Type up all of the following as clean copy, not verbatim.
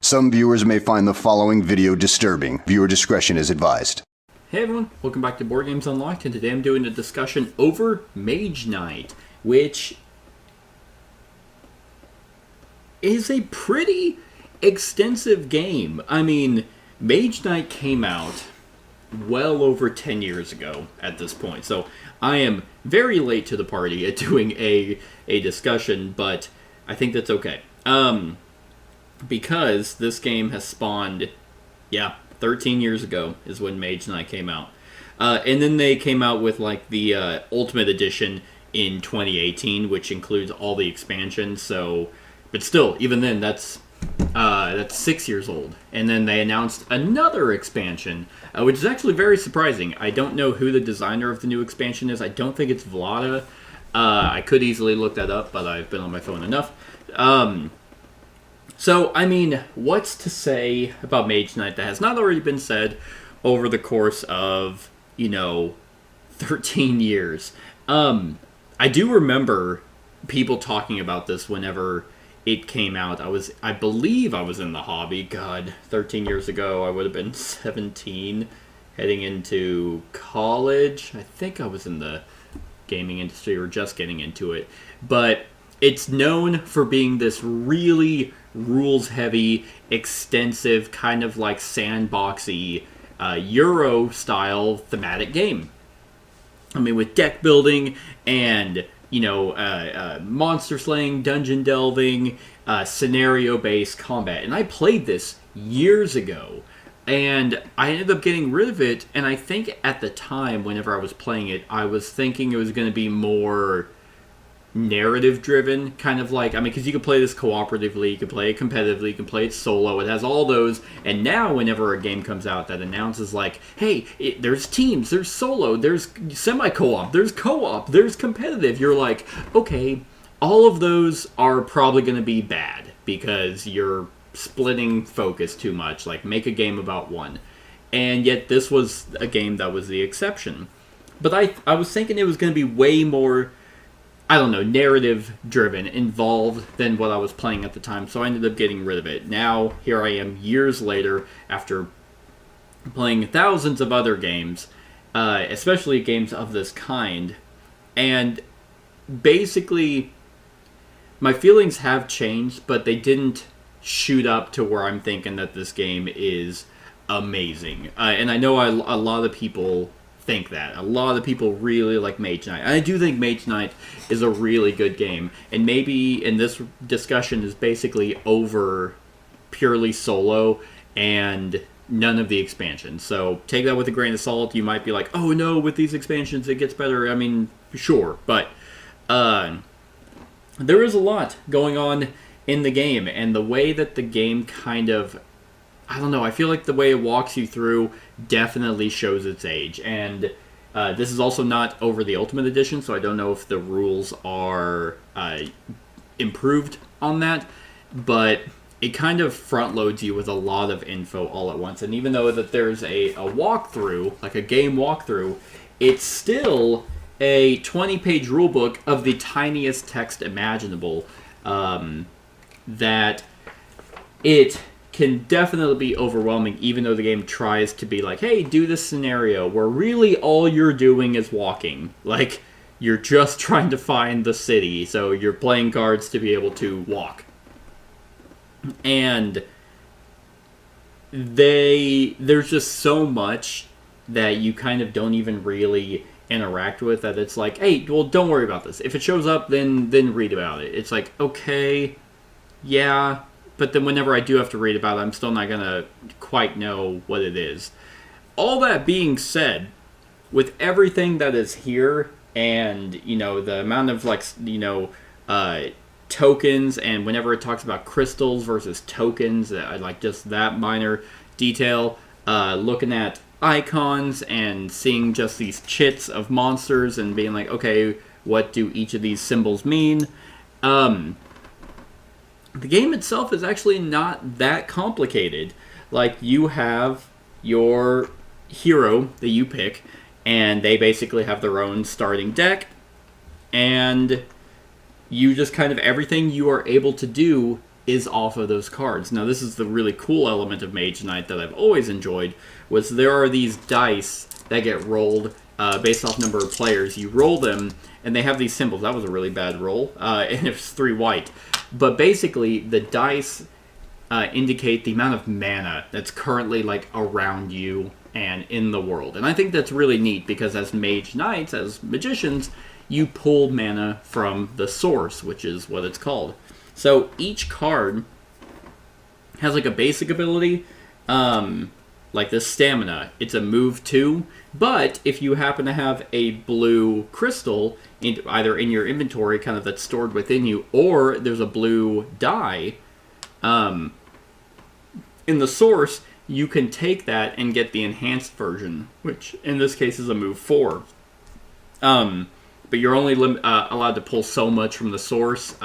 Some viewers may find the following video disturbing. Viewer discretion is advised. Hey everyone, welcome back to Board Games Unlocked, and today I'm doing a discussion over Mage Knight, which is a pretty extensive game. I mean, Mage Knight came out well over 10 years ago at this point, so I am very late to the party at doing a discussion, but I think that's okay. Because this game has spawned, 13 years ago is when Mage Knight came out. And then they came out with like the Ultimate Edition in 2018, which includes all the expansions. So, but still, even then, that's 6 years old. And then they announced another expansion, which is actually very surprising. I don't know who the designer of the new expansion is. I don't think it's Vlada. I could easily look that up, but I've been on my phone enough. So, I mean, what's to say about Mage Knight that has not already been said over the course of, 13 years? I do remember people talking about this whenever it came out. I believe I was in the hobby. God, 13 years ago, I would have been 17, heading into college. I think I was in the gaming industry or just getting into it. But it's known for being this really rules-heavy, extensive, kind of like sandboxy, Euro-style thematic game. I mean, with deck building and, monster slaying, dungeon delving, scenario-based combat. And I played this years ago, and I ended up getting rid of it, and I think at the time, whenever I was playing it, I was thinking it was going to be more narrative driven, kind of like, because you can play this cooperatively, you can play it competitively, you can play it solo, it has all those, and now whenever a game comes out that announces like, hey, there's teams, there's solo, there's semi-co-op, there's competitive, you're like, okay, all of those are probably going to be bad, because you're splitting focus too much, like make a game about one, and yet this was a game that was the exception. But I was thinking it was going to be way more, narrative-driven, involved than what I was playing at the time, so I ended up getting rid of it. Now, here I am years later, after playing thousands of other games, especially games of this kind, and basically, my feelings have changed, but they didn't shoot up to where I'm thinking that this game is amazing. And I know a lot of people think that. A lot of people really like Mage Knight. And I do think Mage Knight is a really good game. And maybe in this discussion is basically over purely solo and none of the expansions. So take that with a grain of salt. You might be like, oh no, with these expansions it gets better. I mean, sure. But there is a lot going on in the game. And the way that the game kind of, I feel like the way it walks you through definitely shows its age. And this is also not over the Ultimate Edition, so I don't know if the rules are improved on that. But it kind of front-loads you with a lot of info all at once. And even though that there's a walkthrough, like a game walkthrough, it's still a 20-page rulebook of the tiniest text imaginable, that it can definitely be overwhelming, even though the game tries to be like, hey, do this scenario, where really all you're doing is walking. Like, you're just trying to find the city, so you're playing cards to be able to walk. And there's just so much that you kind of don't even really interact with, that it's like, hey, well, don't worry about this. If it shows up, then read about it. It's like, okay, yeah, but then whenever I do have to read about it, I'm still not going to quite know what it is. All that being said, with everything that is here, and, the amount of, tokens, and whenever it talks about crystals versus tokens, I like just that minor detail, looking at icons and seeing just these chits of monsters and being like, okay, what do each of these symbols mean? The game itself is actually not that complicated. Like, you have your hero that you pick, and they basically have their own starting deck, and you just kind of, everything you are able to do is off of those cards. Now, this is the really cool element of Mage Knight that I've always enjoyed, was there are these dice that get rolled based off number of players. You roll them, and they have these symbols. That was a really bad roll, and it was 3 white. But basically, the dice indicate the amount of mana that's currently like around you and in the world. And I think that's really neat because as Mage Knights, as magicians, you pull mana from the source, which is what it's called. So each card has like a basic ability, like this stamina. It's a move 2, but if you happen to have a blue crystal either in your inventory, kind of that's stored within you, or there's a blue die in the source, you can take that and get the enhanced version, which in this case is a move 4. But you're only allowed to pull so much from the source,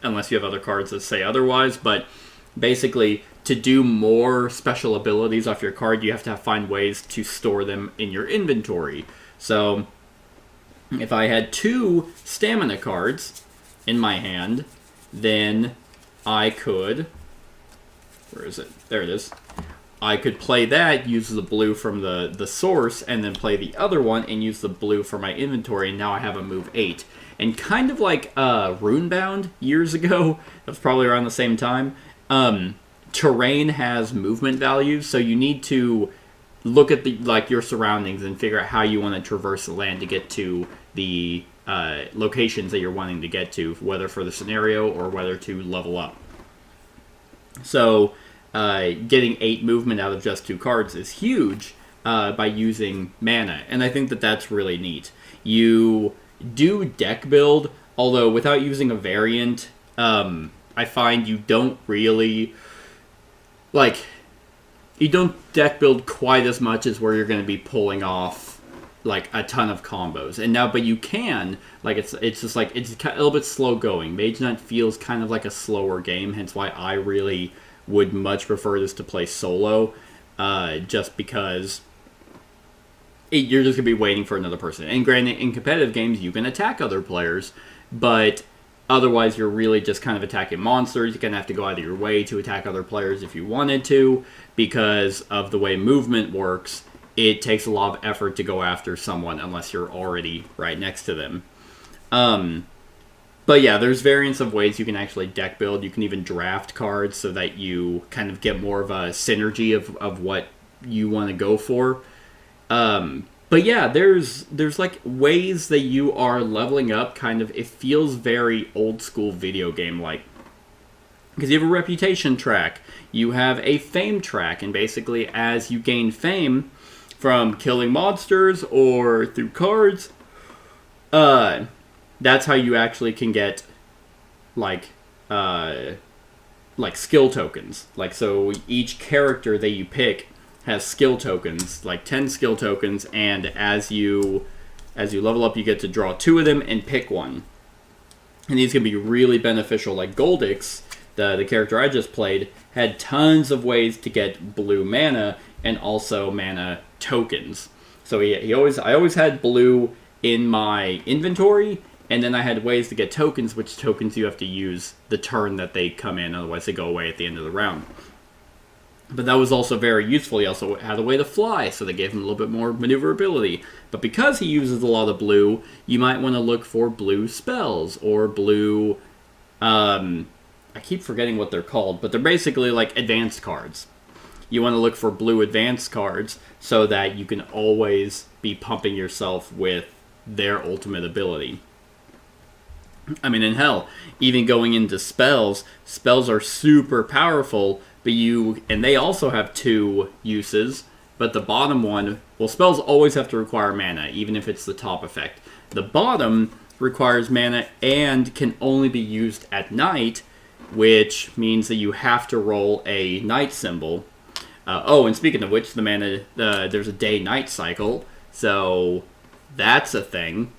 unless you have other cards that say otherwise. But basically, to do more special abilities off your card, you have to find ways to store them in your inventory. So, if I had 2 stamina cards in my hand, then I could... Where is it? There it is. I could play that, use the blue from the source, and then play the other one and use the blue for my inventory, and now I have a move 8. And kind of like Runebound years ago, that's probably around the same time, terrain has movement values, so you need to look at your surroundings and figure out how you want to traverse the land to get to the locations that you're wanting to get to, whether for the scenario or whether to level up. So, getting 8 movement out of just 2 cards is huge by using mana, and I think that that's really neat. You do deck build, although without using a variant, I find you don't really, you don't deck build quite as much as where you're going to be pulling off, a ton of combos. And now, but you can, it's just it's a little bit slow going. Mage Knight feels kind of like a slower game, hence why I really would much prefer this to play solo, just because you're just going to be waiting for another person. And granted, in competitive games, you can attack other players, but otherwise you're really just kind of attacking monsters. You're going to have to go out of your way to attack other players if you wanted to, because of the way movement works. It takes a lot of effort to go after someone unless you're already right next to them. But yeah, there's variants of ways you can actually deck build. You can even draft cards so that you kind of get more of a synergy of what you want to go for. But yeah, there's ways that you are leveling up. Kind of, it feels very old school video game like, because you have a reputation track, you have a fame track, and basically as you gain fame from killing monsters or through cards, that's how you actually can get skill tokens. So each character that you pick has skill tokens, 10 skill tokens, and as you level up, you get to draw 2 of them and pick one. And these can be really beneficial. Like Goldix, the character I just played, had tons of ways to get blue mana and also mana tokens. So I always had blue in my inventory, and then I had ways to get tokens, which tokens you have to use the turn that they come in, otherwise they go away at the end of the round. But that was also very useful. He also had a way to fly, so they gave him a little bit more maneuverability. But because he uses a lot of blue, you might want to look for blue spells, or blue... I keep forgetting what they're called, but they're basically like advanced cards. You want to look for blue advanced cards so that you can always be pumping yourself with their ultimate ability. I mean, in hell, even going into spells are super powerful, and they also have 2 uses, but the bottom one, spells always have to require mana, even if it's the top effect. The bottom requires mana and can only be used at night, which means that you have to roll a night symbol. And speaking of which, the mana, there's a day-night cycle, so that's a thing.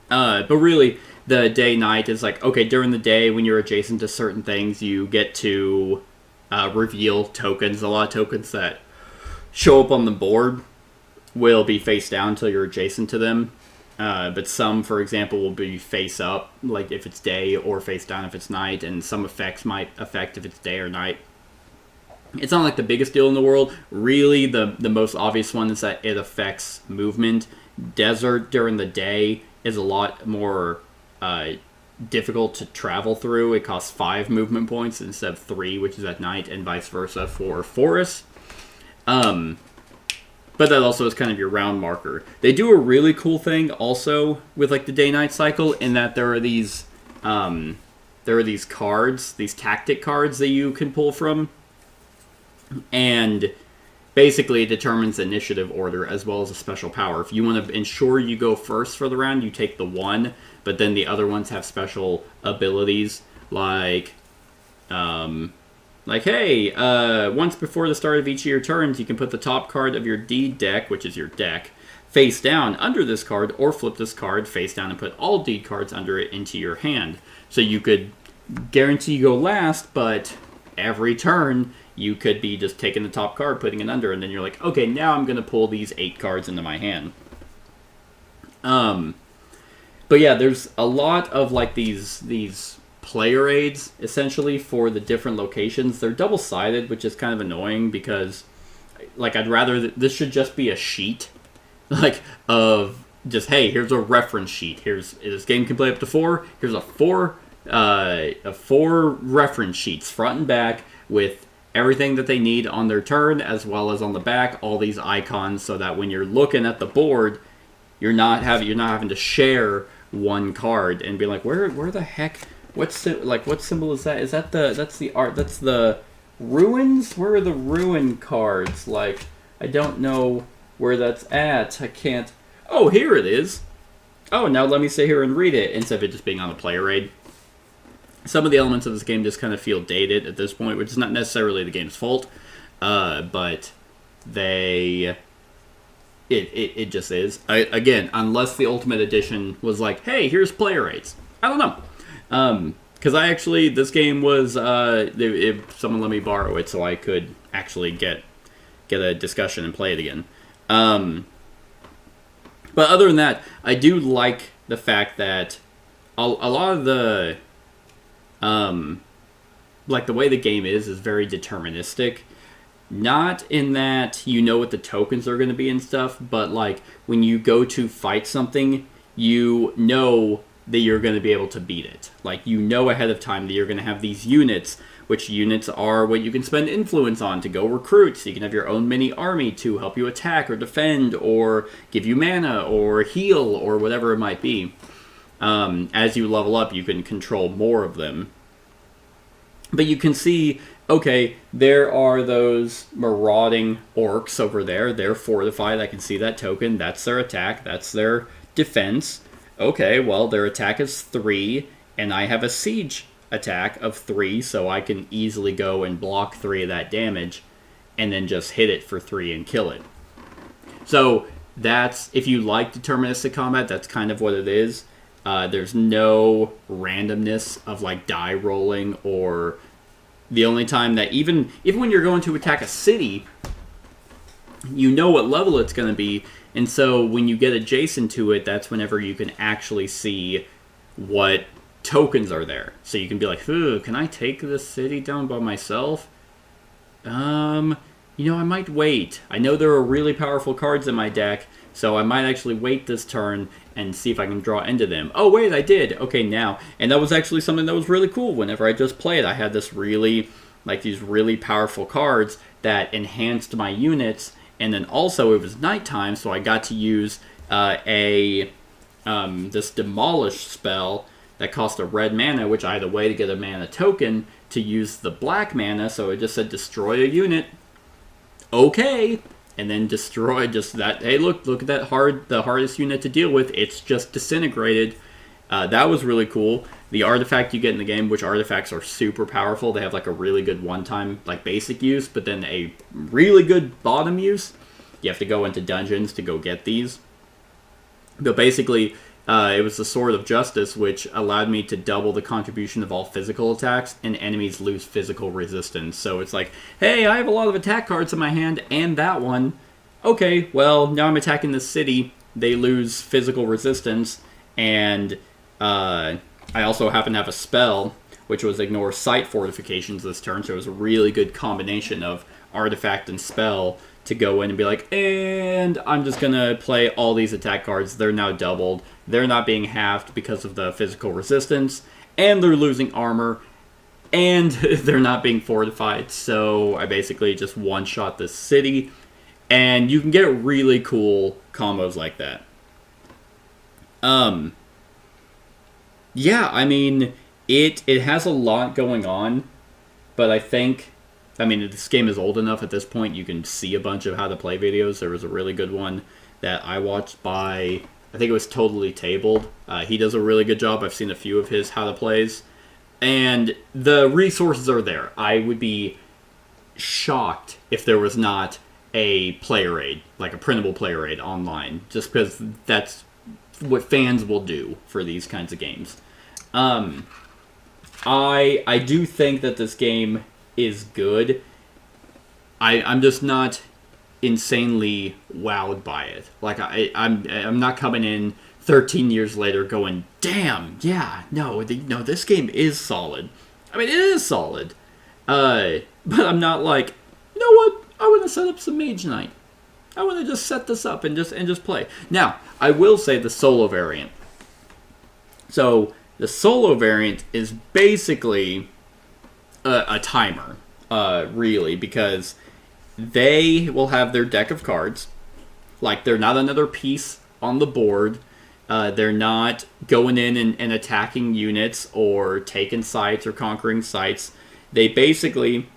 But really, the day-night is during the day, when you're adjacent to certain things, you get to reveal tokens. A lot of tokens that show up on the board will be face down until you're adjacent to them. But some, for example, will be face up, like if it's day, or face down if it's night, and some effects might affect if it's day or night. It's not like the biggest deal in the world. Really, the most obvious one is that it affects movement. Desert during the day is a lot more difficult to travel through. It costs 5 movement points instead of 3, which is at night, and vice versa for forest. But that also is kind of your round marker. They do a really cool thing also with like the day-night cycle, in that there are these cards, these tactic cards that you can pull from, and basically it determines the initiative order as well as a special power. If you want to ensure you go first for the round, you take the 1, but then the other ones have special abilities like hey, once before the start of each of your turns, you can put the top card of your deed deck, which is your deck, face down under this card, or flip this card face down and put all deed cards under it into your hand. So you could guarantee you go last, but every turn you could be just taking the top card, putting it under, and then you're like, okay, now I'm going to pull these 8 cards into my hand. But yeah, there's a lot of like these player aids, essentially, for the different locations. They're double-sided, which is kind of annoying, because like I'd rather this should just be a sheet, like of just, hey, here's a reference sheet. Here's this game can play up to 4. Here's a 4 reference sheets, front and back, with everything that they need on their turn, as well as on the back, all these icons, so that when you're looking at the board, you're not having to share one card and be like, where the heck. What symbol is that? Is that that's the ruins? Where are the ruin cards? Like, I don't know where that's at. I can't. Oh, here it is. Oh, now let me sit here and read it instead of it just being on the player aid. Some of the elements of this game just kind of feel dated at this point, which is not necessarily the game's fault, but it just is. Again, unless the Ultimate Edition was like, hey, here's player aids. I don't know. Because this game was, if someone let me borrow it so I could actually get a discussion and play it again. But other than that, I do like the fact that a lot of the, like the way the game is very deterministic. Not in that you know what the tokens are going to be and stuff, but like when you go to fight something, you know that you're going to be able to beat it. Like, you know ahead of time that you're going to have these units, which units are what you can spend influence on to go recruit, so you can have your own mini army to help you attack or defend or give you mana or heal or whatever it might be. As you level up, you can control more of them. But you can see, okay, there are those marauding orcs over there. They're fortified. I can see that token. That's their attack. That's their defense. Okay, well, their attack is 3, and I have a siege attack of 3, so I can easily go and block 3 of that damage, and then just hit it for 3 and kill it. So, that's, if you like deterministic combat, that's kind of what it is. There's no randomness of, like, die rolling, or the only time that, even when you're going to attack a city, you know what level it's going to be. And so when you get adjacent to it, that's whenever you can actually see what tokens are there. So you can be like, can I take this city down by myself? I might wait. I know there are really powerful cards in my deck, so I might actually wait this turn and see if I can draw into them. Oh, wait, I did. Okay, now. And that was actually something that was really cool. Whenever I just played, I had these really powerful cards that enhanced my units. And then also it was nighttime, so I got to use this Demolish spell that cost a red mana, which I had a way to get a mana token to use the black mana, so it just said destroy a unit. Okay. And then destroy just that. Hey, look at that the hardest unit to deal with. It's just disintegrated. That was really cool. The artifact you get in the game, which artifacts are super powerful. They have like a really good one-time like basic use, but then a really good bottom use. You have to go into dungeons to go get these. But basically, it was the Sword of Justice, which allowed me to double the contribution of all physical attacks, and enemies lose physical resistance. So it's like, hey, I have a lot of attack cards in my hand, and that one. Okay, well, now I'm attacking this city. they lose physical resistance, and I also happen to have a spell, which was ignore sight fortifications this turn, so it was a really good combination of artifact and spell to go in and be like, and I'm just going to play all these attack cards. They're now doubled. They're not being halved because of the physical resistance, and they're losing armor, and they're not being fortified. So I basically just one-shot this city, and you can get really cool combos like that. Yeah, I mean, it has a lot going on, but I mean, this game is old enough at this point, you can see a bunch of how to play videos. There was a really good one that I watched by, I think it was Totally Tabled. He does a really good job. I've seen a few of his how to plays. And the resources are there. I would be shocked if there was not a player aid, like a printable player aid online, just because that's what fans will do for these kinds of games. I do think that this game is good. I'm just not insanely wowed by it. Like I'm not coming in 13 years later going, damn, yeah, no, this game is solid. I mean, it is solid. But I'm not like, you know what? I want to set up some Mage Knight. I want to just set this up and just play. Now, I will say the solo variant. So the solo variant is basically a timer, really, because they will have their deck of cards. Like, they're not another piece on the board. They're not going in and attacking units or taking sites or conquering sites. They basically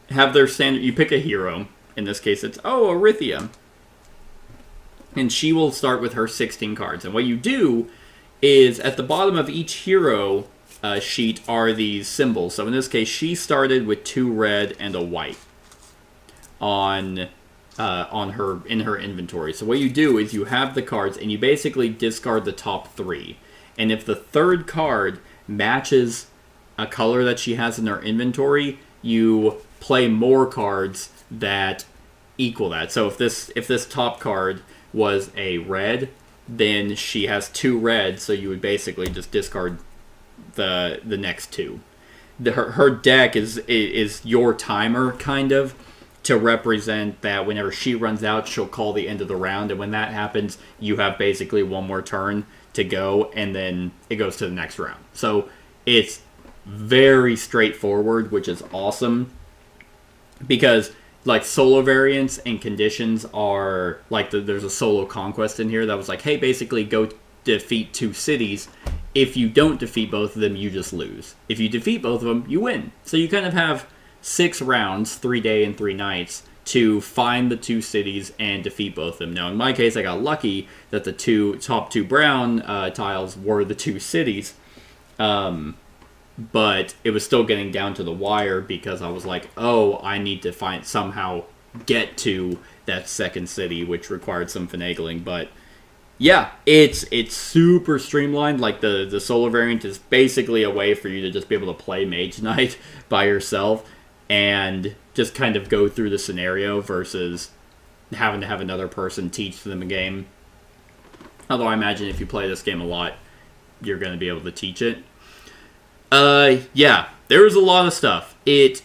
have their standard. You pick a hero. In this case, it's, Arithia. And she will start with her 16 cards. And what you do is, at the bottom of each hero sheet are these symbols. So in this case, she started with 2 red and a white in her inventory. So what you do is you have the cards and you basically discard the top 3. And if the third card matches a color that she has in her inventory, you play more cards that equal that. So if this top card was a red, then she has 2 red, so you would basically just discard the next 2. Her deck is your timer, kind of, to represent that whenever she runs out, she'll call the end of the round, and when that happens, you have basically one more turn to go, and then it goes to the next round. So it's very straightforward, which is awesome, because like solo variants and conditions are like there's a solo conquest in here that was like, hey, basically go defeat 2 cities. If you don't defeat both of them, you just lose. If you defeat both of them, you win. So you kind of have 6 rounds, 3 day and 3 nights, to find the 2 cities and defeat both of them. Now, in my case, I got lucky that the top two brown tiles were the 2 cities. But it was still getting down to the wire because I was like, I need to somehow get to that second city, which required some finagling. But yeah, it's super streamlined. Like the solo variant is basically a way for you to just be able to play Mage Knight by yourself and just kind of go through the scenario versus having to have another person teach them a game. Although I imagine if you play this game a lot, you're going to be able to teach it. Yeah, there was a lot of stuff. It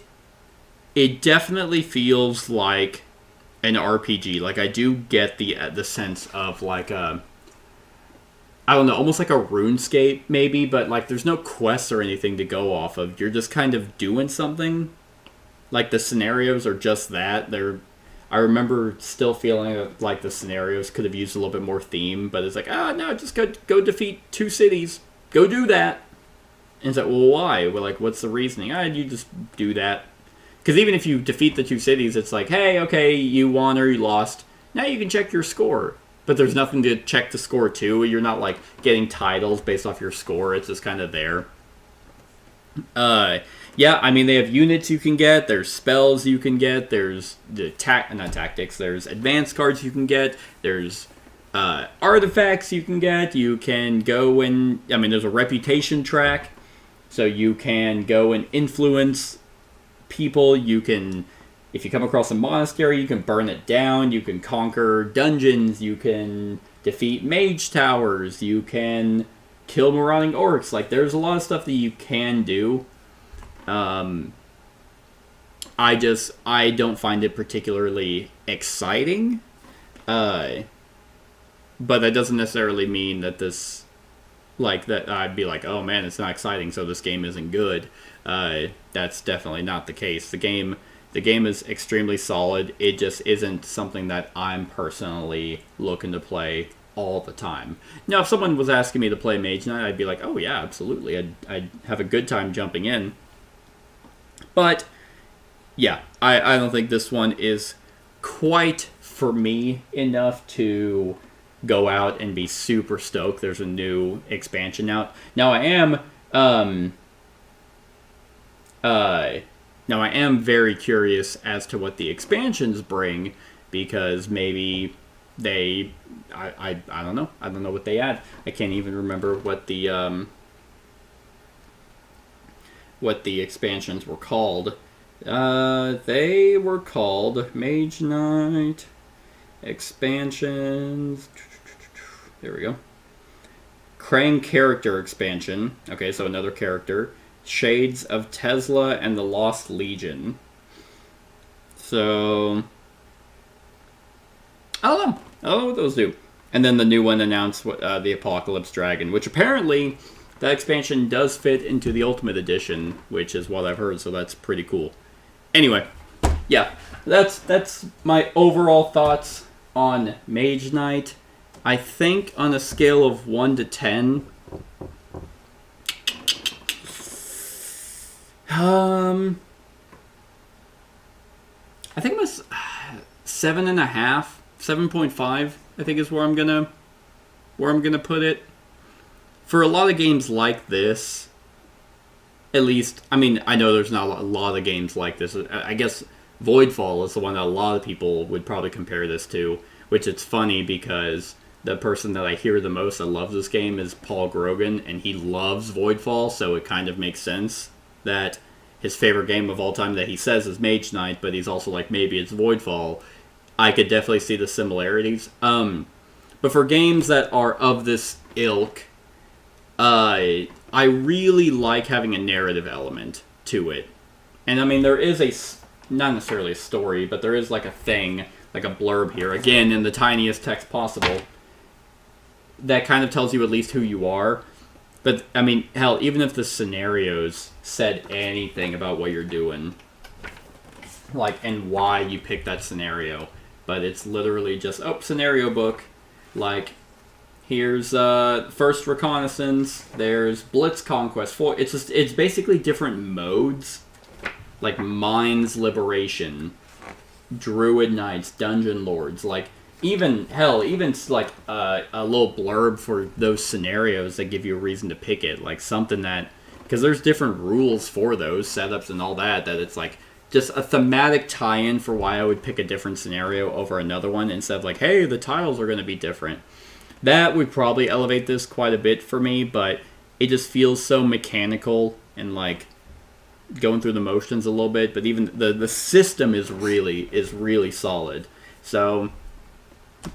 definitely feels like an RPG. Like, I do get the sense of like I don't know, almost like a RuneScape maybe, but like there's no quests or anything to go off of. You're just kind of doing something. Like the scenarios are just that. I remember still feeling like the scenarios could have used a little bit more theme, but it's like, no, just go defeat 2 cities. Go do that. And it's like, well, why? Well, like, what's the reasoning? You just do that. Because even if you defeat the 2 cities, it's like, hey, okay, you won or you lost. Now you can check your score. But there's nothing to check the score to. You're not, like, getting titles based off your score. It's just kind of there. Yeah, I mean, they have units you can get. There's spells you can get. There's not tactics. There's advanced cards you can get. There's artifacts you can get. You can go and... I mean, there's a reputation track. So you can go and influence people. You can if you come across a monastery, you can burn it down, you can conquer dungeons, you can defeat mage towers, you can kill marauding orcs. Like, there's a lot of stuff that you can do. I don't find it particularly exciting. But that doesn't necessarily mean that this, like, that I'd be like, oh man, it's not exciting, so this game isn't good. That's definitely not the case. The game is extremely solid. It just isn't something that I'm personally looking to play all the time. Now, if someone was asking me to play Mage Knight, I'd be like, oh yeah, absolutely. I'd have a good time jumping in. But, yeah, I don't think this one is quite, for me, enough to go out and be super stoked there's a new expansion out. Now, I am very curious as to what the expansions bring, because maybe I don't know. I don't know what they add. I can't even remember what the expansions were called. They were called Mage Knight expansions. There we go. Krang character expansion. Okay, so another character. Shades of Tesla and the Lost Legion. So, I don't know what those do. And then the new one announced the Apocalypse Dragon, which apparently that expansion does fit into the Ultimate Edition, which is what I've heard, so that's pretty cool. Anyway, yeah, that's my overall thoughts on Mage Knight. I think on a scale of 1 to 10, I think it was 7.5, 7.5. I think is where I'm gonna put it. For a lot of games like this, at least, I mean, I know there's not a lot of games like this. I guess Voidfall is the one that a lot of people would probably compare this to, which it's funny because the person that I hear the most that loves this game is Paul Grogan, and he loves Voidfall, so it kind of makes sense that his favorite game of all time that he says is Mage Knight, but he's also like, maybe it's Voidfall. I could definitely see the similarities. But for games that are of this ilk, I really like having a narrative element to it. And I mean, there is not necessarily a story, but there is like a thing, like a blurb here, again, in the tiniest text possible, that kind of tells you at least who you are. But, I mean, hell, even if the scenarios said anything about what you're doing, like, and why you picked that scenario, but it's literally just, scenario book, like, here's first reconnaissance, there's Blitz Conquest 4, it's basically different modes, like Mines Liberation, Druid Knights, Dungeon Lords, like, even like a little blurb for those scenarios that give you a reason to pick it, like something that, because there's different rules for those setups and all that it's like just a thematic tie-in for why I would pick a different scenario over another one instead of like, hey, the tiles are going to be different. That would probably elevate this quite a bit for me, but it just feels so mechanical and like going through the motions a little bit. But even the system is really solid. So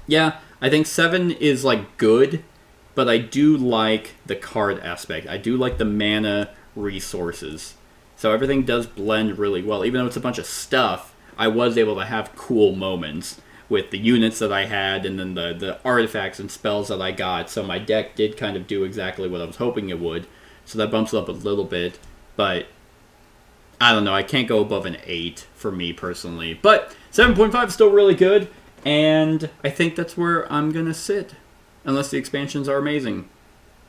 yeah, I think 7 is like good, but I do like the card aspect. I do like the mana resources. So everything does blend really well. Even though it's a bunch of stuff, I was able to have cool moments with the units that I had and then the artifacts and spells that I got. So my deck did kind of do exactly what I was hoping it would. So that bumps it up a little bit. But I don't know. I can't go above an 8 for me personally. But 7.5 is still really good. And I think that's where I'm going to sit. Unless the expansions are amazing.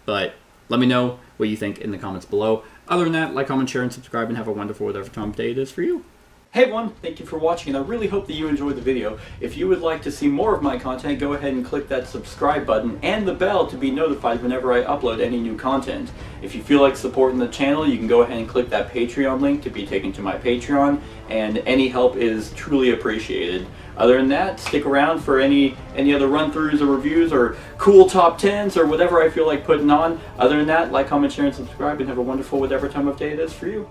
But let me know what you think in the comments below. Other than that, like, comment, share, and subscribe, and have a wonderful whatever time of day it is for you. Hey everyone, thank you for watching, and I really hope that you enjoyed the video. If you would like to see more of my content, go ahead and click that subscribe button and the bell to be notified whenever I upload any new content. If you feel like supporting the channel, you can go ahead and click that Patreon link to be taken to my Patreon, and any help is truly appreciated. Other than that, stick around for any other run-throughs or reviews or cool top 10s or whatever I feel like putting on. Other than that, like, comment, share, and subscribe, and have a wonderful whatever time of day it is for you.